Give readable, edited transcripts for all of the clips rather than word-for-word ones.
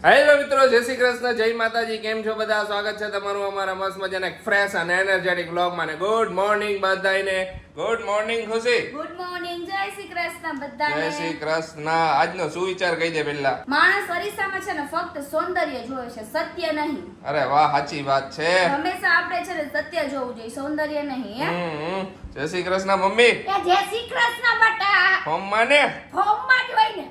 Hello મિત્રો, જય શ્રી કૃષ્ણ, જય માતાજી. કેમ છો બધા? સ્વાગત છે તમારું અમારા મસ્ત મજાના ફ્રેશ અને એનર્જેટિક વ્લોગમાં. ગુડ મોર્નિંગ બધાને. ગુડ મોર્નિંગ ખુશી. ગુડ મોર્નિંગ, જય શ્રી કૃષ્ણ બધાને. જય શ્રી કૃષ્ણ. આજનો સુવિચાર કહી દે પહેલા. માણસ અરીસામાં છે ને ફક્ત સૌંદર્ય જોવે છે, સત્ય નહીં. અરે વાહ, સાચી વાત છે. હંમેશા આપણે છે ને સત્ય જોવું જોઈએ, સૌંદર્ય નહીં. જય શ્રી કૃષ્ણ મમ્મી. જય શ્રી કૃષ્ણ બટા. મમ્માને ફોર્મમાં જ હોય ને.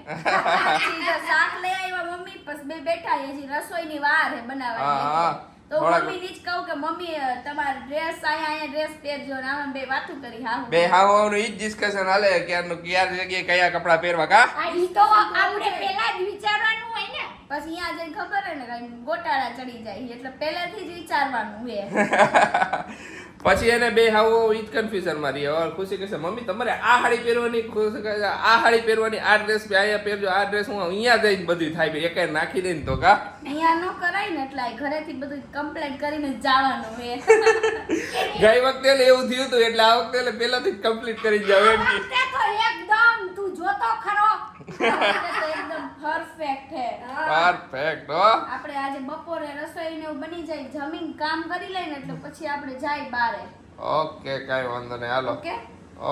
શાક લઈ આવ્યા મમ્મી, બસ બે બેઠા હજી રસોઈની વાર હે બનાવવાની. તો મમ્મી ની જ કહું કે મમ્મી તમાર ડ્રેસ અહીંયા ડ્રેસ પહેરજો ને આમાં બે વાતું કરી. હા બે હાવાનું ઈ જ ડિસ્કશન હાલે ક્યારનું ક્યાર જગ્યાએ કયા કપડા પહેરવા કા. ઈ તો આપણે પહેલા જ વિચારવાનું હોય ને, પછી અહીંયા જઈને ખબર હે ને કઈ ગોટાળા ચડી જાય એટલે પહેલાથી જ વિચારવાનું હે. પછી એને બે હાવો ઈ જ કન્ફ્યુઝન માં રહી. હવે ખુશી કહેશે મમ્મી તમારે આ સાડી પહેરવાની, ખુશી કહે આ સાડી પહેરવાની, આ ડ્રેસ અહીંયા પહેરજો, આ ડ્રેસ હું અહીંયા જઈને બધી થાય એકે નાખી દઈને તો કા અહીંયા નો કરાય ને એટલે ઘરેથી બધું કમ્પ્લીટ કરીને જવાનું હે. ગઈ વખતે એવું થયું હતું એટલે આ વખતે પહેલાથી જ કમ્પ્લીટ કરી જાવ એમ કે તો એકદમ તું જોતો ખરો એકદમ પરફેક્ટ હે. પરફેક્ટ હો. આપણે આજે બપોરે રસોઈ ને એવું બની જાય, જમીન કામ કરી લઈને એટલે પછી આપણે જાય બારે. ઓકે, કાઈ વાંધો નહીં, હાલો. Okay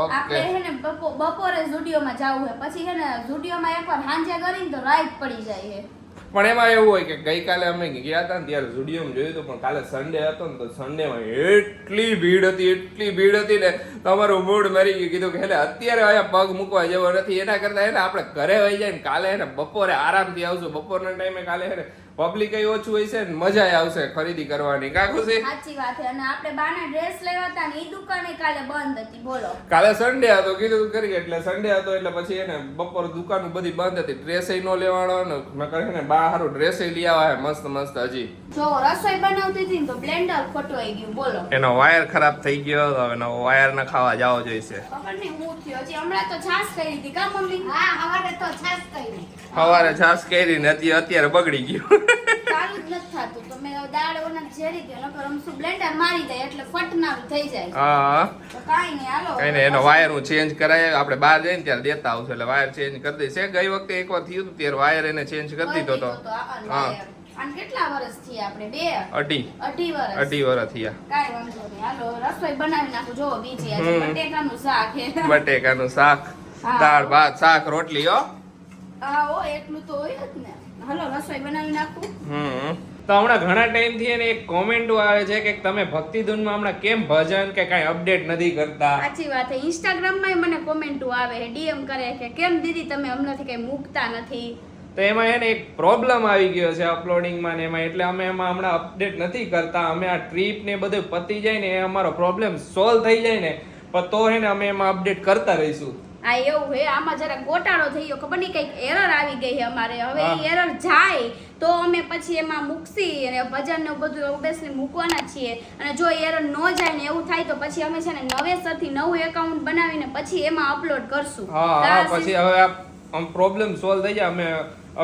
okay. આપણે હે ને બપોરે ઝુડિયોમાં જાવું હે, પછી હે ને ઝુડિયોમાં એકવાર હાંજે કરીને તો રાઈટ પડી જાય હે. પણ એમાં એવું હોય કે ગઈકાલે અમે ગયા હતા ને ત્યારે ઝુડિયોમાં જોયું હતું, પણ કાલે સન્ડે હતો ને તો સન્ડેમાં એટલી ભીડ હતી ને તમારું મૂડ મરી ગયું. કીધું કે એટલે અત્યારે અહીંયા પગ મૂકવા જેવો નથી, એના કરતા એને આપણે ઘરે વહી જાય ને કાલે એને બપોરે આરામથી આવશું. બપોરના ટાઈમે કાલે એને પબ્લિક ઓછું હોય છે ને મજા આવશે ખરીદી કરવાની. કા ખુશી? સાચી વાત છે. અને આપણે બાના ડ્રેસ લેવા હતા ને ઈ દુકાને કાલે બંધ હતી. બોલો, કાલે સન્ડે હતો કીધું કરી એટલે સન્ડે હતો એટલે પછી એને બપોર દુકાન બધી બંધ હતી. ડ્રેસ નો લેવાનો ને મેં કરીને બા હારું ડ્રેસ લઈ આવ્યા મસ્ત મસ્ત. હજી જો રસોઈ બનાવતી હતી ને તો બ્લેન્ડર ખોટવાઈ ગયું. બોલો, એનો વાયર ખરાબ થઈ ગયો, હવે એનો વાયર ના ખાવા જાવો જોઈશે. ખબર નહીં હું થયો. હજી હમણાં તો છાશ કરી હતી કા મમ્મી? હા, હવારે તો છાશ કરી. સવારે છાસ કરી ને અત્યારે બગડી ગયું. ચાલુ જ નથી થાતું તો મેં દાળ ઓના ઝેરી દે નકર આમ શું બ્લેન્ડર મારી દે એટલે ફટનારું થઈ જાય. હા, તો કાઈ નહીં, હાલો. કઈ નહીં, એનો વાયર હું ચેન્જ કરાય. આપણે બહાર જઈને ત્યારે દેતા આવશું એટલે વાયર ચેન્જ કરી દઈશ. ગઈ વખતે એકવાર થયું હતું ત્યારે વાયર એને ચેન્જ કરી દીધો હતો. હા. અને કેટલા વર્ષ થયા આપણે? અઢી વર્ષ થયા. કાઈ વાંધો નહીં, હાલો રસોઈ બનાવી નાખું. જો બીજી આજે બટેકાનું શાક હે. બટેકાનું શાક, દાળ ભાત, શાક, રોટલી. હો હા, ઓ એટલું તો હોય જ ને. હાલો રસોઈ બનાવી નાખું. તો હમણાં ઘણા ટાઈમ થી એને એક કોમેન્ટ આવે છે કે તમે ભક્તિ ધૂનમાં હમણાં કેમ ભજન કે કઈ અપડેટ નથી કરતા. સાચી વાત છે. ઇન્સ્ટાગ્રામ માં મને કોમેન્ટો આવે, ડીએમ કરે કે કેમ દીદી તમે હમણાંથી કઈ મૂકતા નથી. તો એમાં એને એક પ્રોબ્લેમ આવી ગયો છે અપલોડિંગમાં ને એમાં, એટલે અમે એમાં હમણાં અપડેટ નથી કરતા. અમે આ ટ્રીપ ને બધું પતી જાય ને એ અમારો પ્રોબ્લેમ સોલ્વ થઈ જાય ને તો હે ને અમે એમાં અપડેટ કરતા રહીશું. આ એવું હે, આમાં જરા ગોટાળો થઈ ગયો, ખબર નહીં કઈક એરર આવી ગઈ છે અમારે. હવે એ એરર જાય તો અમે પછી એમાં મૂકશી અને ભજન ને બધું ઓબ્વિયસલી મૂકવાના છીએ. અને જો એરર ન જાય ને એવું થાય તો પછી અમે છે ને નવેસરથી નવું એકાઉન્ટ બનાવીને પછી એમાં અપલોડ કરશું. હા, પછી હવે આમ પ્રોબ્લેમ સોલ્વ થઈ જાય. અમે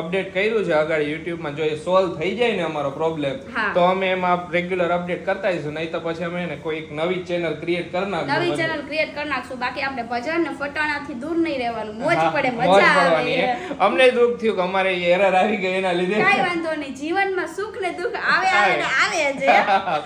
અપડેટ કર્યું છે આગળ યુટ્યુબમાં, જો એ સોલ્વ થઈ જાય ને અમારો પ્રોબ્લેમ તો અમે એમાં રેગ્યુલર અપડેટ કરતા રહીશું. નહીં તો પછી અમે એને કોઈ નવી ચેનલ ક્રિએટ કરી નાખશું. નવી ચેનલ ક્રિએટ કરી નાખશું. બાકી આપણે ભજન ને ફટાણાથી દૂર નહીં રહેવાનું. મોજ પડે, મજા આવે. અમને દુઃખ થયું કે અમારે એરર આવી ગઈ એના લીધે. કાઈ વાંધો નહીં, જીવનમાં સુખ ને દુઃખ આવે ને આવે જ.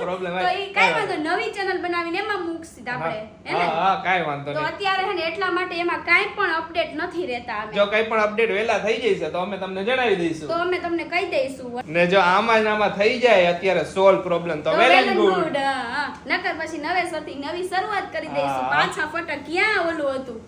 પ્રોબ્લેમ તો ઈ કાઈ વાંધો, નવી ચેનલ બનાવીને એમાં મૂકશું આપણે. હા, કાઈ વાંધો નહીં. તો અત્યારે હે ને એટલા માટે એમાં કાઈ પણ અપડેટ નથી રહેતા. જો કાઈ પણ અપડેટ વેલા થઈ જશે તો અમે તમને જણાવી દઈશું. તો અમે તમને કહી દઈશું. ને જો આમાં થઈ જાય અત્યારે સોલ્વ પ્રોબ્લેમ તો વેલ ગુડ. નકર પછી નવેસરથી નવી શરૂઆત કરી દઈશું. પાછા ફટા ક્યાં ઓલું હતું.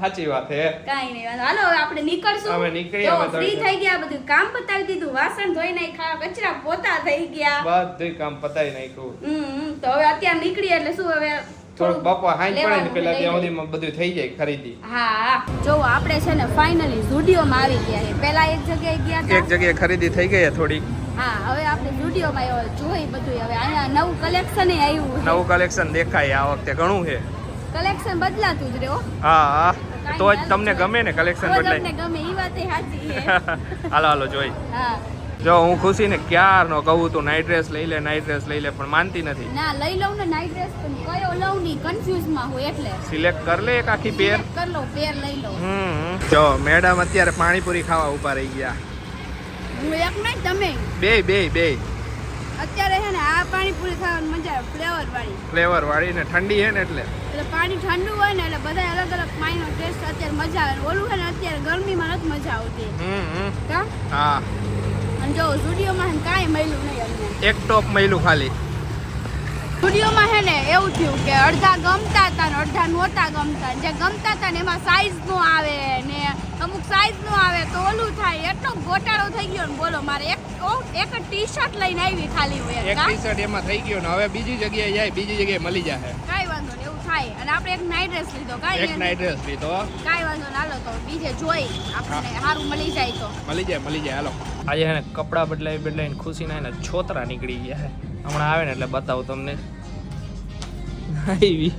સાચી વાત છે. કાઈ નહીં, હાલો આપણે નીકળશું. હવે નીકળી, હવે ફ્રી થઈ ગયા, બધું કામ પતાવી દીધું, વાસણ ધોઈ નાખ્યા, કચરા પોતા થઈ ગયા, બધું કામ પતાવી નાખ્યું. તો હવે અત્યારે નીકળી એટલે શું હવે થોડુંક બપોર હાઈ પડે ને પેલા ત્યાં સુધીમાં બધું થઈ જાય ખરીદી. હા, જો આપણે છે ને ફાઇનલી ઝુડિયોમાં આવી ગયા છે. પહેલા એક જગ્યાએ ગયા હતા, એક જગ્યાએ ખરીદી થઈ ગઈ થોડી. હા, હવે આપણે ઝુડિયોમાં જોઈ બધું. હવે અહીંયા નવું કલેક્શન આવ્યું. નવું કલેક્શન દેખાય આ વખતે ઘણું છે. કલેક્શન બદલાતું જ રહ્યો. હા, તો જ તમને ગમે ને કલેક્શન બદલાય. તમને ગમે ઈ વાત સાચી છે. હાલો જોઈ. હા, જો હું ખુશી ને ક્યારનો કહું તું નાઈટ ડ્રેસ લઈ લે, નાઈટ ડ્રેસ લઈ લે, પણ માનતી નથી. ના, લઈ લઉં ને નાઈટ ડ્રેસ, પણ કયો લઉં ની કન્ફ્યુઝ માં હું. એટલે સિલેક્ટ કર લે એક આખી પેર. કર લો, પેર લઈ લો. જો મેડમ અત્યારે પાણીપુરી ખાવા ઉભા રહી ગયા. હું એક નહીં તમે બે અત્યારે છે ને આ પાણીપુરી ખાવાની મજા આવે ફ્લેવર વાળી ને ઠંડી છે ને એટલે પાણી ઠંડુ હોય ને એટલે બધા અલગ અલગ પાણીનો ટેસ્ટ અત્યારે મજા આવે ઓલું છે ને અત્યારે ગરમીમાં નથી મજા આવતી કા હા અને જો સ્ટુડિયોમાં કાંઈ મળ્યું નહીં અમને એક ટોપ મળ્યું ખાલી સ્ટુડિયોમાં છે ને એવું થયું કે અડધા ગમતા હતા ને અડધા નહોતા ગમતા જે ગમતા હતા ને એમાં સાઈઝ નો આવે ને અમુક સાઈઝ નો આવે તો ઓલું થાય એટલો ગોટાળો થઈ ગયો ને બોલો મારે એક ટી શર્ટ લઈને આવી ખાલી હોય એક ટી શર્ટ એમાં થઈ ગયો ને હવે બીજી જગ્યાએ જાય બીજી જગ્યાએ મળી જાય કાઈ વાંધો નહીં એવું થાય અને આપણે એક નાઈટ ડ્રેસ લીધો એક નાઈટ ડ્રેસ લીધો કાઈ વાંધો ના હાલો તો બીજે જોઈ આપણને સારું મળી જાય તો મળી જાય હાલો આજે હે ને કપડા બદલાઈને ખુશી ના ને છોતરા નીકળી ગયા હે હમણાં આવે ને એટલે બતાવું તમને આવી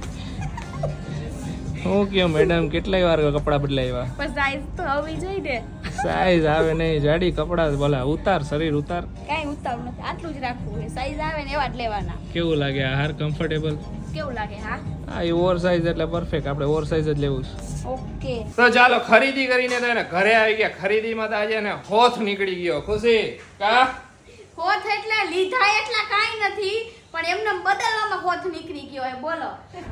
હું કયો મેડમ કેટલાય વાર કપડા બદલાવ્યા પણ સાઈઝ તો આવી જાય ને સાઈઝ આવે નહીં જાડી કપડા બોલા ઉતાર શરીર ઉતાર કાઈ ઉતારું નથી આટલું જ રાખવું છે સાઈઝ આવે ને એવા જ લેવાના કેવું લાગે આ હાર કમ્ફર્ટેબલ કેવું લાગે હા એ ઓવર સાઈઝ એટલે પરફેક્ટ આપણે ઓવર સાઈઝ જ લેવું છે ઓકે તો ચાલો ખરીદી કરીને તો એને ઘરે આવી ગયા ખરીદીમાં તો આજે ને હોથ નીકળી ગયો ખુશી કા હોથ એટલે લીધા એટલા કાઈ નથી પણ એમને બદલવામાં હોથ નીકળી ગયો હે બોલો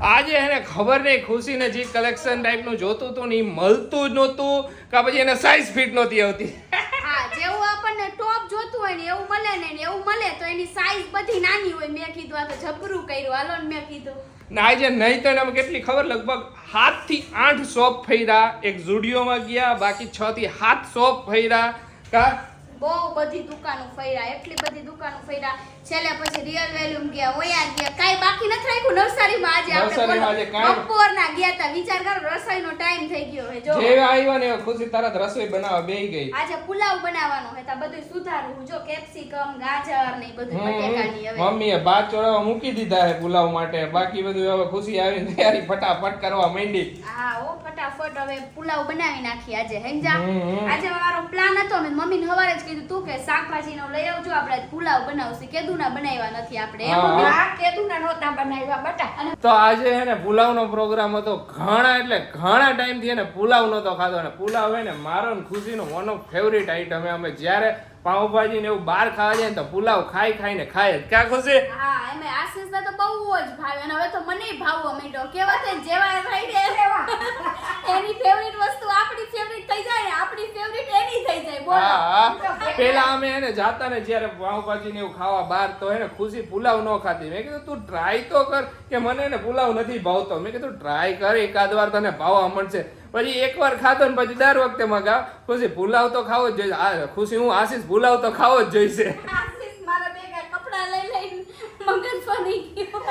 આજે એને ખબર નહીં ખુશીને જે કલેક્શન ટાઈપનું જોતું હતું ને એ મળતું જ નહોતું કે પછી એને સાઈઝ ફિટ નહોતી આવતી હા જેવું આપણને ટોપ જોતું હોય ને એવું મળે ને એવું મળે તો એની સાઈઝ બધી નાની હોય મેં કીધું આ તો જબરું કર્યું હાલો ને મેં કીધું ને આજે નહીં તો એનામાં કેટલી ખબર લગભગ 7 થી 8 શોપ ફર્યા એક ઝુડિયોમાં ગયા બાકી 6 થી 7 શોપ ફર્યા કા બહુ બધી દુકાનો ફર્યા એટલી બધી દુકાનો ફર્યા છેલ્લે પછી રિયલ વેલ્યુમ ગયા ઓયા ગયા કાઈ બાકી નથી રાખ્યું નર્સરીમાં આજે આપણે બપોરના ગયા તા વિચાર કરો રસોઈનો ટાઈમ થઈ ગયો હે જો જે આવ્યા ને ખુશી તરત રસોઈ બનાવવા બેહી ગઈ આજે પુલાવ બનાવવાનો હે તા બધું સુધારવું જો કેપ્સિકમ ગાજર ને બધું બટેકાની હવે મમ્મીએ ભાત ચોળાવા મૂકી દીધા હે પુલાવ માટે બાકી બધું હવે ખુશી આવીને તૈયારી ફટાફટ કરવા માંડી હા ઓ ફટાફટ હવે પુલાવ બનાવી નાખી આજે હેંજા આજે મારો પ્લાન હતો મેં મમ્મીને હવારે જ કીધું તું કે શાકભાજીનો લઈ આવજો આપણે પુલાવ બનાવશું કેદુના બનાવ્યા નથી આપણે એમ મમ્મી આ કેદુના નહોતા બનાવ્યા બટા તો આજે હે ને પુલાવનો પ્રોગ્રામ હતો ઘણા ટાઈમથી એને પુલાવ નહોતો ખાધો અને પુલાવ હે ને મારો ને ખુશીનો વન ઓફ ફેવરિટ આઈટમ હે અમે જ્યારે પાવભાજી ને એવું બહાર ખાવા જાય ને તો પુલાવ ખાઈને ખાય જ ક્યાં ખુશી હા એમે આશીષને તો બહુ જ ભાવે અને હવે તો મને ભાવવા માંડ્યો કેવા તે જેવા રાઈડે એવા એની ફેવરિટ વસ્તુ આપણી ફેવરિટ થઈ જાય ને આપણી ફેવરિટ એની થઈ જાય બોલો હા પેલા અમે એને જાતા ને જ્યારે પાવભાજી ને એવું ખાવા બહાર તો એને ખુશી પુલાવ ન ખાતી મેં કીધું તું ટ્રાય તો કર કે મને એને પુલાવ નથી ભાવતો મેં કીધું ટ્રાય કર એકાદ વાર તને ભાવવા મળશે પછી એકવાર ખાતો ને પછી દર વખતે મગાવ ખુશી પુલાવ તો ખાવો જ જોઈએ ખુશી હું આશીષ પુલાવ તો ખાવો જ જોઈશે આશીષ મારા બેગા કપડા લઈ મગજ ફરી ગયો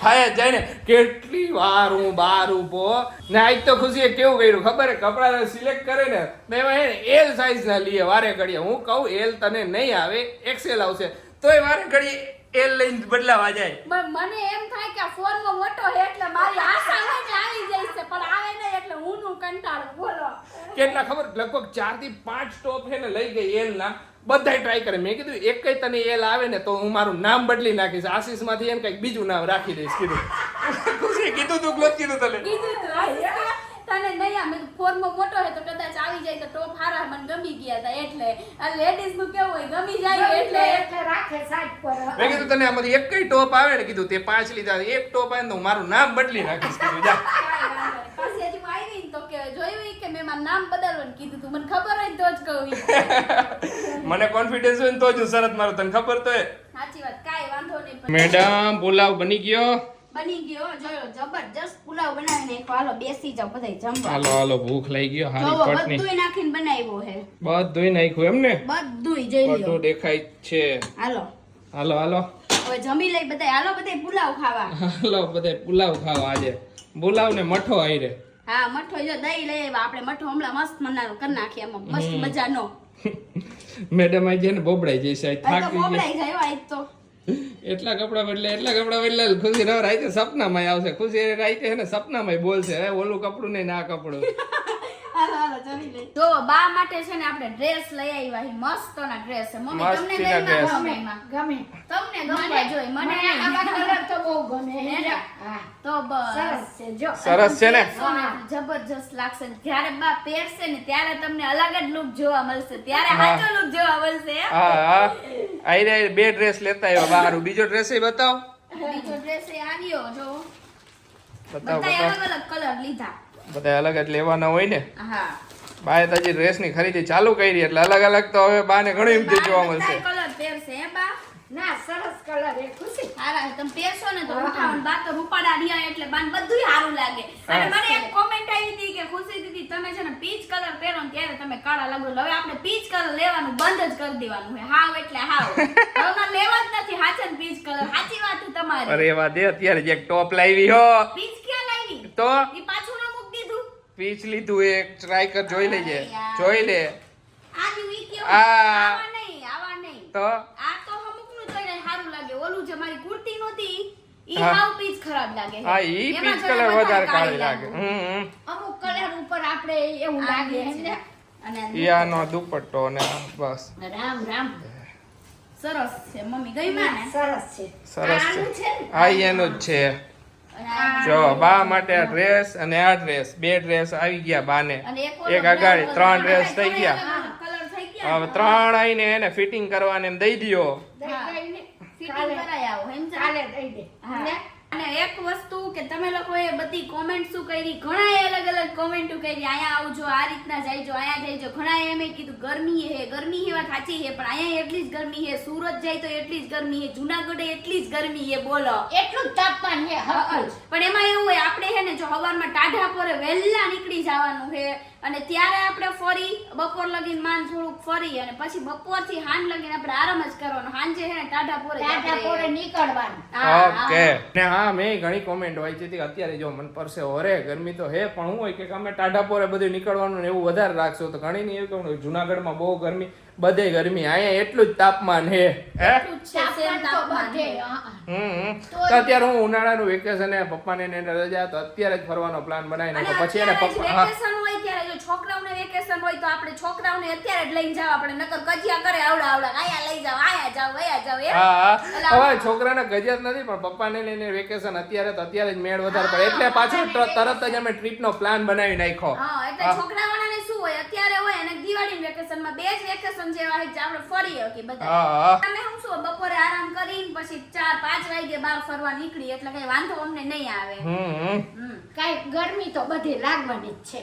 થાય જ જાય ને કેટલી વાર હું બહાર ઊભો ને આજ તો ખુશીએ કેવું કર્યું ખબર હે કપડા સિલેક્ટ કરે ને એમાં હે ને એલ સાઈઝ ના લીએ વારે ઘડીએ હું કહું એલ તને નહીં આવે એક્સેલ આવશે તોય વારે ઘડીએ એલ લઈને બદલાવા જાય મને એમ થાય કે આ ફોનમાં મોટો હે એટલે મારી આશા હોય કે આવી જાય છે પણ આવે નહીં એટલે હું નું કંટાળું બોલો કેટલા ખબર લગભગ 4 થી 5 સ્ટોપ હે ને લઈ ગઈ એલ ના બધાય ટ્રાય કરે મેં કીધું એક કઈ તને એલ આવે ને તો હું મારું નામ બદલી નાખીશ આશીષ માંથી એને કઈક બીજું નામ રાખી દઈશ કીધું ખુશી કીધું તું ક્લોઝ કીધું તને તને નહીં આમે ફોરમાં મોટો હે તો કદાચ આવી જાય તો ટોપ હારા મને ગમી ગયા હતા એટલે આ લેડીઝ નું કેવું હોય ગમી જાય એટલે રાખે સાઈડ પર મેં કીધું તને આમાંથી એક કઈ ટોપ આવે ને કીધું તે 5 લીધા એક ટોપ આવે ને તો હું મારું નામ બદલી નાખીશ કીધું જા પછી હજી આવી તો કે જોયું કે મેં મારું નામ બદલવાનું કીધું તું મને ખબર હોય તો જ કહું મને કોન્ફિડન્સ હોય ને તો જ શરત મારું તને ખબર તો હે સાચી વાત કાઈ વાંધો નહીં મેડમ પુલાવ બની ગયો જોયો જબરજસ્ત પુલાવ બનાવીને એક હાલો બેસી જાવ બધાય જમવા હાલો ભૂખ લઈ ગયો હારી પટની બધુંય નાખીને બનાવ્યો હે બધુંય નાખ્યું એમ ને બધુંય જોઈ લ્યો બધું દેખાય છે હાલો હવે જમી લઈ બધાય હાલો બધાય પુલાવ ખાવા હાલો બધાય પુલાવ ખાવા આજે પુલાવ ને મઠો આયરે હા મઠો જો દહીં લઈ આવ્યા આપણે મઠો હમણાં મસ્ત મનારો કરી નાખી એમાં મસ્ત મજાનો મેડમ આઈ જાય ને બોબડાઈ જઈશ આઈ થાકી ગઈ બોબડાઈ જાય આજ તો એટલા કપડા બદલે ખુશી ન રાઈતે સપનામાં આવશે ખુશી રાઈતે હે ને સપનામાં બોલશે હે ઓલું કપડું નહીં ના કપડું હાલો હાલો જમી લે. જો બા માટે છે ને આપણે ડ્રેસ લઈ આવ્યા છે, મસ્તના ડ્રેસ છે. મમ્મી તમને મસ્તીના ગમ્યા dress. ગમે એમાં? ગમે. તમને ગમવા જોઈએ, મને મને નહીં. આવા કલર તો બહુ ગમે. હે ને? હા. તો બસ સરસ છે જો. સરસ છે ને? પહેરશો ને તો જબરજસ્ત લાગશે. જ્યારે બા પહેરશે ને ત્યારે તમને અલગ જ લુક જોવા મળશે, ત્યારે હા. સાચો લુક જોવા મળશે. હા આઈ 2 ડ્રેસ લેતા આવ્યા બહાર. બીજો ડ્રેસ બતાવો બીજો ડ્રેસ એ આવ્યો જો, બતાવો બધાય બતાવો. અલગ અલગ કલર લીધા. બધા અલગ જ લેવાના હોય ને. હા, બાએ તો હજી ડ્રેસની ખરીદી ચાલુ કરી એટલે અલગ અલગ તો હવે બાને ઘણું એમ જોવા મળશે. કલર પહેરશે હે બા? ના સરસ કલર એ ખુશી. સારા છે. તમે પહેરશો ને તો ઉઠાવન બા તો રૂપાડા રહ્યા એટલે બાને બધુંય સારું લાગે. અને હા. મને એક કોમેન્ટ આવી હતી કે ખુશી દીદી તમે છે ને પીચ કલર પહેરો ને ત્યારે તમે કાળા લાગો. એટલે હવે આપણે પીચ કલર લેવાનું બંધ જ કરી દેવાનું છે. હાવ એટલે હાવ. હવે મારે લેવા જ નથી હાચે ને પીચ કલર. સાચી વાત છે તમારી. અરે એવા દે અત્યારે જે એક ટોપ લાવી હો પીચ ક્યાં લાવી? તો ઈ પાછું ના મૂક દીધું. પીચ લીધું એક ટ્રાય કર જોઈ લેજે. અરે યાર. જોઈ લે આની ઈ કેવું? આ. આવા નહીં, આવા નહીં. તો આ તો અમુકનું જોઈને સારું લાગે. ઓલું જે મારી કુર્તી નહોતી ઈ હા. હાવ પીચ ખરાબ લાગે છે. હા ઈ એમાં પીચ જરા કલર વધારે કાળી લાગે. લાગે. અમુક કલર ઉપર આપણે એવું લાગે એમ ને. અને ઈ આનો દુપટ્ટો ને આ બસ રામ રામ. સરસ છે મમ્મી ગઈમાં ને? સરસ છે. સરસ આનું છે. છે ને? આ ઈ એનું જ છે. અને આ- જો બા માટે આ ડ્રેસ અને આ ડ્રેસ 2 ડ્રેસ આવી ગયા બાને. અને ઓલો એક અગાડી black 3 colour. ડ્રેસ થઈ ગયા. કલર થઈ ગયા હવે 3 આઈને એને ફિટિંગ કરવાને એમ દઈ દ્યો. દઈ હા. દઈને ફિટિંગ કાલે કરાઈ આવો સમજ્યા? કાલે દઈ દે. હા. ને? અને એક વસ્તુ કે તમે લોકોએ બધી કોમેન્ટ શું કરી, ઘણાએ અલગ અલગ કોમેન્ટો કરી, અહીંયા આવજો, આ રીતના જઈજો, અહીંયા જઈજો. ઘણાએ એમ કીધું ગરમી હે, ગરમી હે, વાત સાચી હે, પણ અહીંયા એટલી જ ગરમી હે, સુરત જાય તો એટલી જ ગરમી હે, જુનાગઢે એટલી જ ગરમી હે, બોલો. એટલું જ તાપમાન છે હકલ. પણ એમાં એવું હોય આપણે હે ને જો સવારમાં ટાઢા પોરે વહેલા નીકળી જવાનું છે અને ત્યારે આપણે ફરી બપોર લગીને માંડ થોડુંક ફરી અને પછી બપોરથી હાંજ લગીને આપણે આરામ જ કરવાનો. હાંજે હે ને ટાઢા પોરે જ ટાટા આપણે- પોરે નીકળવાનું. હા, હા. ઓકે ને હા મેં ઘણી કોમેન્ટ વાંચી હતી કે અત્યારે જો મન પરસે ઓરે ગરમી તો હે પણ હું હોય કે અમે ટાઢા પોરે બધું નીકળવાનું ને એવું વધારે રાખશું તો ઘણી નહીં એવું કહું જુનાગઢમાં બહુ ગરમી બધે ગરમી અહીંયા એટલું જ તાપમાન હે હે એટલું જ છે, same તાપમાન તો તાપમાન બધે, છે. હા. તો અત્યારે હું ઉનાળાનું વેકેશન હે પપ્પાને ને એને રજા તો અત્યારે જ ફરવાનો પ્લાન બનાવી અને નાખો પછી એને અત્યારે જ પપ્પા હા વેકેશન હોય ત્યારે જો છોકરાઓને વેકેશન હોય તો આપણે છોકરાઓને અત્યારે જ લઈને જાવ. આપણે નકર કજિયા કરે આવડા આવડા આયા લઈ જાવ, આયા જાવ, આયા જાવ એમ. હા એટલે હવે છોકરાને ગજત નથી પણ પપ્પાને લઈને વેકેશન અત્યારે તો અત્યારે જ મેળ વધારે પડે એટલે પાછો તરત જ અમે ટ્રીપનો પ્લાન બનાવી નાખ્યો હા, એટલે છોકરાઓને શું હોય અત્યારે હોય અને દિવાળી વેકેશનમાં બે જ વેકેશન જેવા હોય જે આપણે ફરી શકીએ બધા. હા અમે શું શું બપોરે આરામ કરીને પછી 4-5 વાગે બહાર ફરવા નીકળી એટલે કઈ વાંધો અમને નહીં આવે. હમ કાંઈ ગરમી તો બધી લાગવાની જ છે.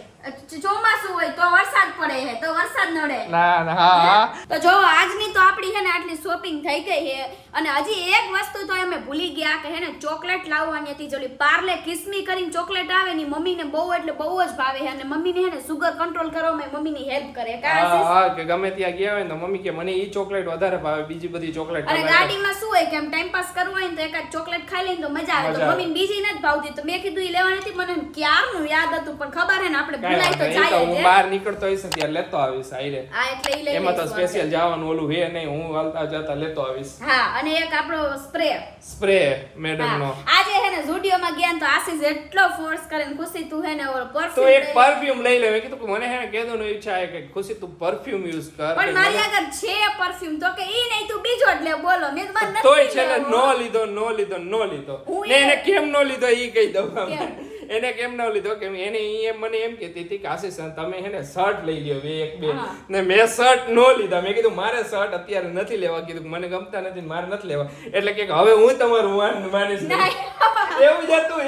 ચોમાસું હોય તો વરસાદ પડે છે તો વરસાદ નડે. ના ના હા તો જો આજની તો આપણી છે ને આટલી શોપિંગ થઈ ગઈ છે અને હજી એક વસ્તુ તો અમે ભૂલી ગયા કે હે ને ચોકલેટ લાવવાની હતી. જોલી પાર્લે કિસ્મી કરીને ચોકલેટ આવે ની મમ્મીને બહુ એટલે બહુ જ ભાવે છે અને મમ્મીને હે ને સુગર કંટ્રોલ કરવામાં મમ્મીની હેલ્પ કરે. હા કે ગમે ત્યાં ગયા હોય ને તો મમ્મી કે મને ઈ ચોકલેટ વધારે ભાવે બીજી બધી ચોકલેટ અને ગાડીમાં શું હોય કે એમ ટાઈમ પાસ કરવું હોય ને તો એકાદ ચોકલેટ ખાઈ લઈને તો મજા આવે. તો મજા આવે. મમ્મીને બીજી નથી ભાવતી તો મેં કીધું ઈ લેવાની હતી. મને ક્યારનું યાદ હતું પણ ખબર હે ને આપણે ભૂલાઈ તો કાંઈ વાંધો નહીં, ઈ તો જાય હું જ. બહાર નીકળતો હોઈશ ને ત્યારે લેતો આવીશ આઈરે હા એટલે ઈ લઈ એમાં તો લઈશું સ્પેશિયલ આપણે. જવાનું ઓલું હે નહીં હું હાલતા જતા લેતો આવીશ હા અને એક આપણો સ્પ્રે. સ્પ્રે મેડમ નો હા, આજે હે ને ઝુડિયોમાં ગયા ને તો આશીષ એટલો ફોર્સ કરે ને ખુશી તું હે ને ઓલો તો perfume એક લઈ લે. પરફ્યુમ લઈ લે મેં કીધું કે મને હે ને કહેવાનું ઈચ્છા છે કે ખુશી તું પરફ્યુમ યુઝ કર પણ કે મારી મને- આગળ છે પરફ્યુમ તો કે ઈ નહીં તું બીજો જ લે. બોલો મેં તો મારે તોય નથી છે ને લેવો. નો લીધો હું ને એ- એને કેમ નો લીધો ઈ કહી દઉં કેમ? એને કેમ ન લીધો કે એને ઈ એમ મને એમ કહેતી હતી કે આશીષ તમે હે ને શર્ટ લઈ લ્યો એક બે હા. ને મેં શર્ટ નો લીધા મેં કીધું મારે શર્ટ અત્યારે નથી લેવા કીધું કે મને ગમતા નથી ને મારે નથી લેવા એટલે કે હવે હું તમારું માનીશ નહીં. એવું જ હતું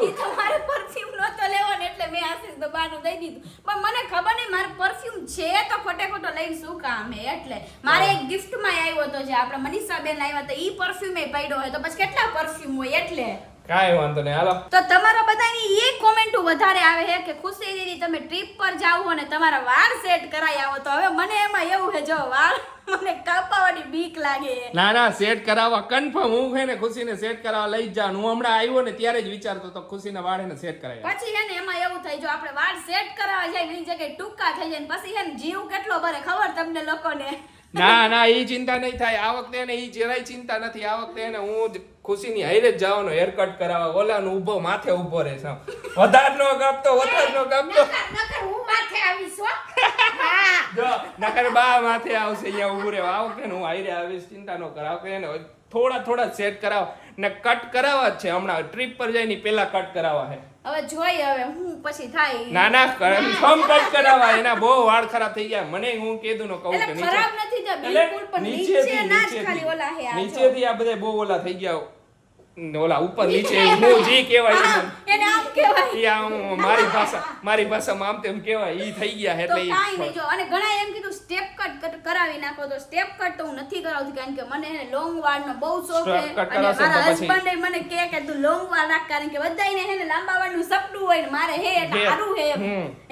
ઈ તો મારે પરફ્યુમ નહોતો લેવો ને એટલે મેં આશીષ તો બાનું દઈ દીધું. પણ મને ખબર નહીં મારે પરફ્યુમ છે તો ખોટે ખોટો લઈને શું કામ હે એટલે મારે એક gift માં આવ્યો તો જે આપણે મનીષાબેન આવ્યા તો ઈ પરફ્યુમ એ પડ્યો હોય તો પછી કેટલા પરફ્યુમ હોય એટલે કાંઈ વાંધો નહીં હાલો તો તમારા બધાની એ કોમેન્ટો વધારે આવે છે કે ખુશી દીદી તમે ટ્રીપ પર જાવ અને તમારા વાળ સેટ કરાઈ આવો તો હવે મને એમાં એવું છે જો વાળ મને કાપવાની બીક લાગે છે. ના સેટ કરાવવા કન્ફર્મ હું છે ને ખુશીને સેટ કરાવવા લઈ જ જાઉં હું હમણાં આવ્યો ને ત્યારે જ વિચારતો તો ખુશીના વાળને સેટ કરાવ્યા પછી હે ને એમાં એવું થઈ જો આપણે વાળ સેટ કરાવવા જાય એની જગ્યાએ ટૂંકા થઈ જાય ને પછી હે ને જીવ કેટલો ભરે ખબર તમને લોકોને. ના ઈ ચિંતા નહીં થાય આ વખતે એને ઈ જરાય ચિંતા નથી આ વખતે એને હું જ ખુશીની હાઈરે જ જવાનો હેર કટ કરાવવા ઓલાનો ઊભો માથે ઊભો રહે છે વધારનો કાપતો નકર હું માથે આવીશ હો. હા જો નકર બા માથે આવશે અહીંયા ઊભું રહેવા આવો કે હું હાઈરે આવીશ ચિંતા ન કરાવ કે ને થોડા સેટ કરાવ ને કટ કરાવવા જ છે હમણાં ટ્રીપ પર જઈને પેલા કટ કરાવવા છે હવે જોઈ હવે હું પછી થાય ના કન્ફર્મ કટ કરાવવા એના બહુ વાળ ખરાબ થઈ ગયા મને હું કીધું ન કહું કે એટલે ખરાબ નથી થયા બિલકુલ પણ નીચે ના જ ખાલી ઓલા હે આ જો. નીચેથી આ બધા બહુ ઓલા થઈ ગયા ઓલા ઉપર નીચે હું જી કહેવાય હા, એને આમ કહેવાય ઈ આ મારી ભાષામાં આમ તેમ કહેવાય ઈ થઈ ગયા તો એટલે કાંઈ નહીં ઈ જો અને ઘણા એમ કીધું સ્ટેપ કટ કરાવી નાખો તો સ્ટેપ કટ તો હું નથી કરાવતી કારણ કે મને હે લોંગ વાળનો બહુ શોખ છે Step cut અને કરાવશો તો મારા પછી- હસબન્ડે મને કે તું લોંગ વાળ રાખ કારણ કે બધાયને હે ને લાંબા વાળનું સપનું હોય ને મારે હે એટલે હે. સારું હે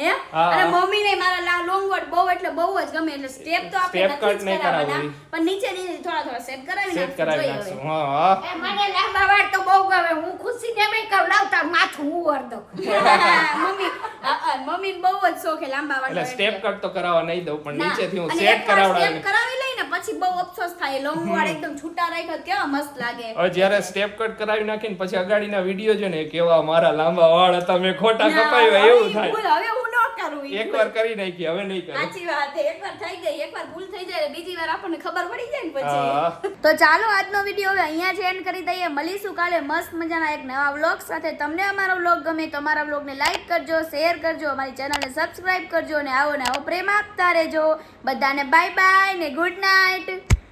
હે હા. અને મમ્મીને મારા લોંગ વાળ બહુ એટલે બહુ જ ગમે એટલે સ્ટેપ તો આપણે Step cut નથી જ નહીં કરાવવાના કરાવવી. પણ નીચે થોડા સેટ કરાવી સેટ કરાવી નાખશું નાખશું હા એ મને લાંબા વાળ તો બહુ ગમે હું ખુશીને મેં કહું લાવતા માથું ઉવર દો. મમ્મી બહુ જ શોખ હે લાંબા વાળનો એટલે સ્ટેપ કટ તો કરાવવા નહીં દઉં પણ ના. નીચેથી હું અને સેટ એકવાર કરાવડાવી step કરાવી લઈને પછી બહુ અફસોસ થાય લોંગ વાળ એકદમ છૂટા રાખ્યા કેવા મસ્ત લાગે હવે જ્યારે સ્ટેપ કટ કરાવી નાખીને પછી અગાડીના વિડીયો છે ને કેવા મારા લાંબા વાળ હતા મેં ખોટા ના, કપાવ્યા હવે એવું ઈ થાય ભૂલ હવે હું ન કરું ઈ એકવાર ભૂલ. કરી નાખી હવે નહીં કરું સાચી વાત છે એકવાર થઈ ગઈ એકવાર ભૂલ થઈ જાય બીજી વાર આપણને ખબર પડી જાય ને હા. પછી તો ચાલો આજનો વિડીયો હવે અહીંયા જ એન્ડ કરી દઈએ મળીશું કાલે મસ્ત મજાના એક નવા વ્લોગ સાથે તમને અમારો વ્લોગ ગમે તો અમારા વ્લોગને લાઈક કરજો શેર કરજો અમારી ચેનલને સબસ્ક્રાઇબ કરજો અને આવો ને આવો પ્રેમ આપતા રહેજો બધાને બાય બાય ને ગુડ નાઇટ